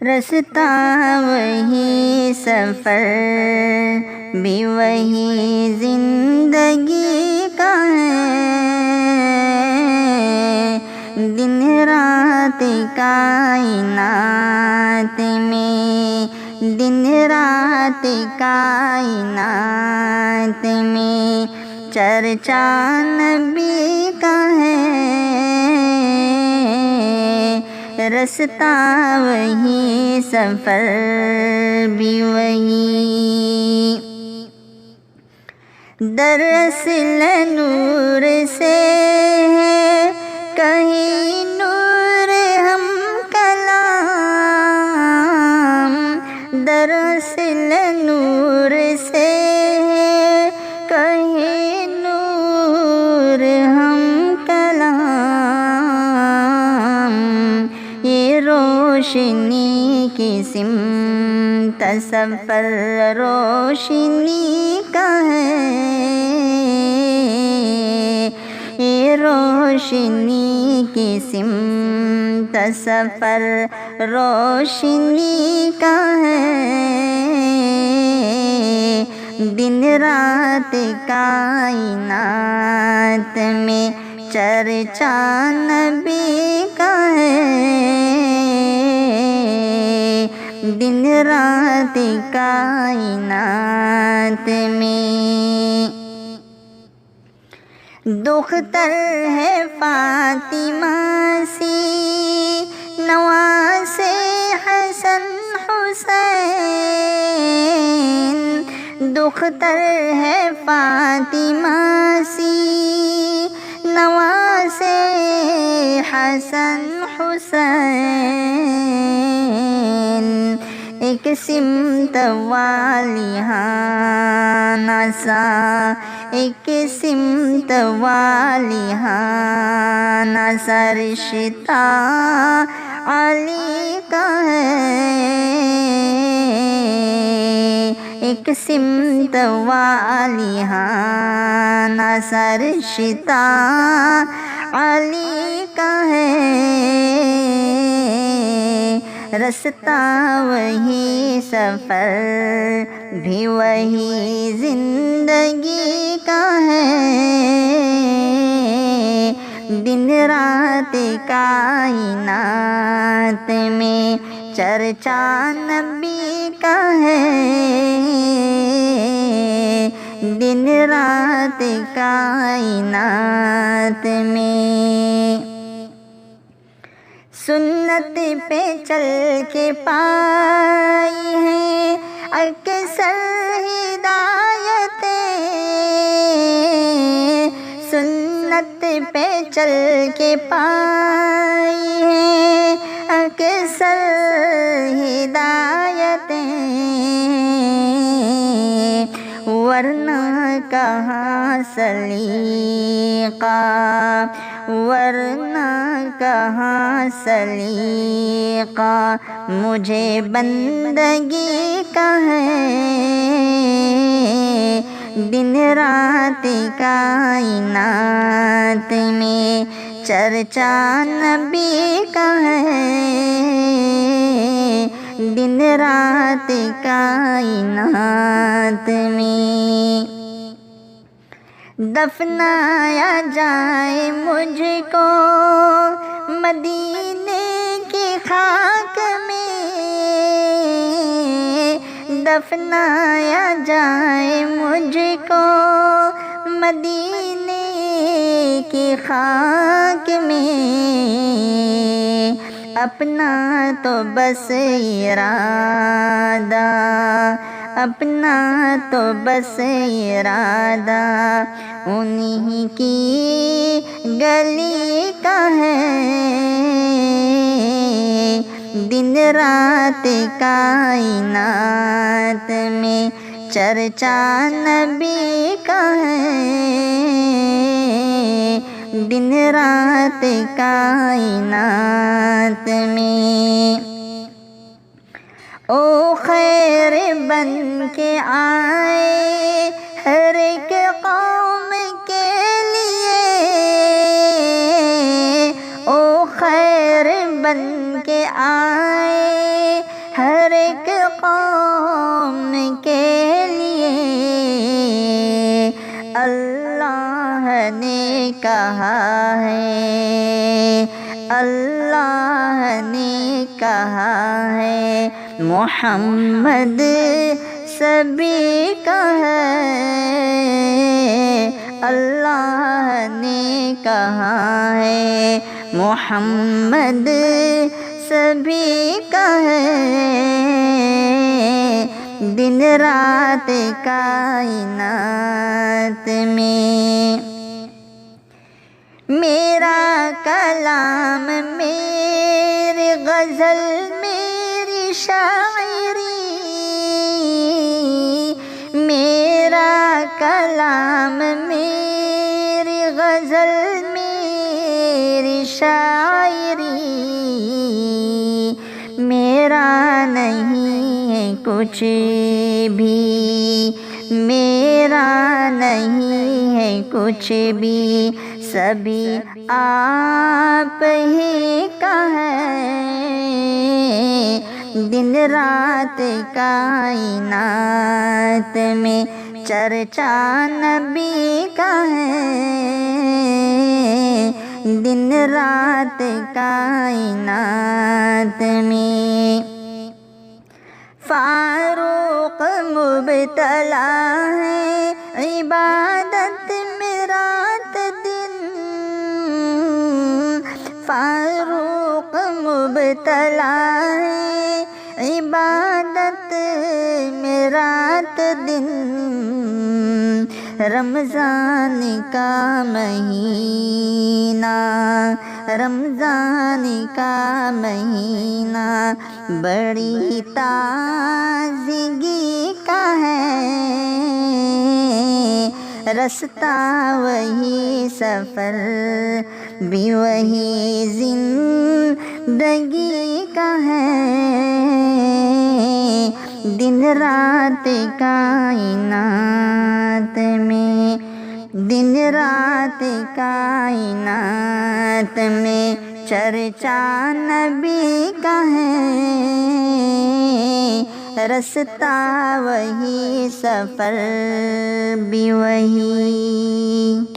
رستہ وہی سفر بھی وہی زندگی کا ہے، دن رات کائنات میں، دن رات کائنات میں چرچا نبی کا ہے، رستہ وہی سفر بھی وہی، دراصل نور سے ہے کہیں نور ہم کلام، دراصل نور سے ہے کہیں نور ہم کلام، یہ روشنی کی سمت سفر روشنی کا ہے، یہ روشنی کی سمت سفر روشنی کا ہے، دن رات کائنات میں چرچا نبی کا ہے، دن رات کائنات میں، دختر ہے فاطمہ سی نواز حسن حسین، دختر ہے فاطمہ سی نواز حسن حسین، ایک سمت والی ہاں نسا، ایک سمت والی ہاں نسا رشتہ علی کا ہے، ایک سمت والی ہاں نسا رشتہ علی کا ہے، رستہ وہی سفر بھی وہی زندگی کا ہے، دن رات کائنات میں چرچا نبی کا ہے، دن رات کائنات میں، سنت پہ چل کے پائی ہیں اکثر ہدایتیں، سنت پہ چل کے پائی ہیں اکثر ہدایتیں، ورنہ کہاں سلیقہ، ورنہ کہاں سلیقہ مجھے بندگی کا ہے، دن رات کائنات میں چرچا نبی کا ہے، دن رات کائنات میں، دفنایا جائے مجھ کو مدینے کی خاک میں، دفنایا جائے مجھ کو مدینے کی خاک میں، اپنا تو بس ارادہ، اپنا تو بس ارادہ انہی کی گلی کا ہے، دن رات کائنات میں چرچا نبی کا ہے، دن رات کائنات میں، او خیر بن کے آئے ہر ایک قوم کے لیے، او خیر بن کے آئے ہر ایک قوم کے لیے اللہ نے کہا ہے، اللہ نے کہا ہے، محمد سبھی کا ہے، اللہ نے کہا ہے، محمد سبھی کا ہے، دن رات کائنات میں میرا کلام، میری غزل، میری شاعری، میرا کلام، میری غزل، میری شاعری، میرا نہیں ہے کچھ بھی، میرا نہیں ہے کچھ بھی، سبھی آپ ہی کا ہے، دن رات کائنات میں چرچا نبی کا ہے، دن رات کائنات میں فاروق مبتلا ہے عبادت میں رات دن، فاروق مبتلا ہے عبادت میں رات دن، رمضان کا مہینہ، رمضان کا مہینہ بڑی تازگی کا ہے، رستہ وہی، سفر بھی وہی، زندگی کا ہے، دن رات کائنات میں، دن رات کائنات میں چرچا نبی کا ہے، رستہ وہی، سفر بھی وہی۔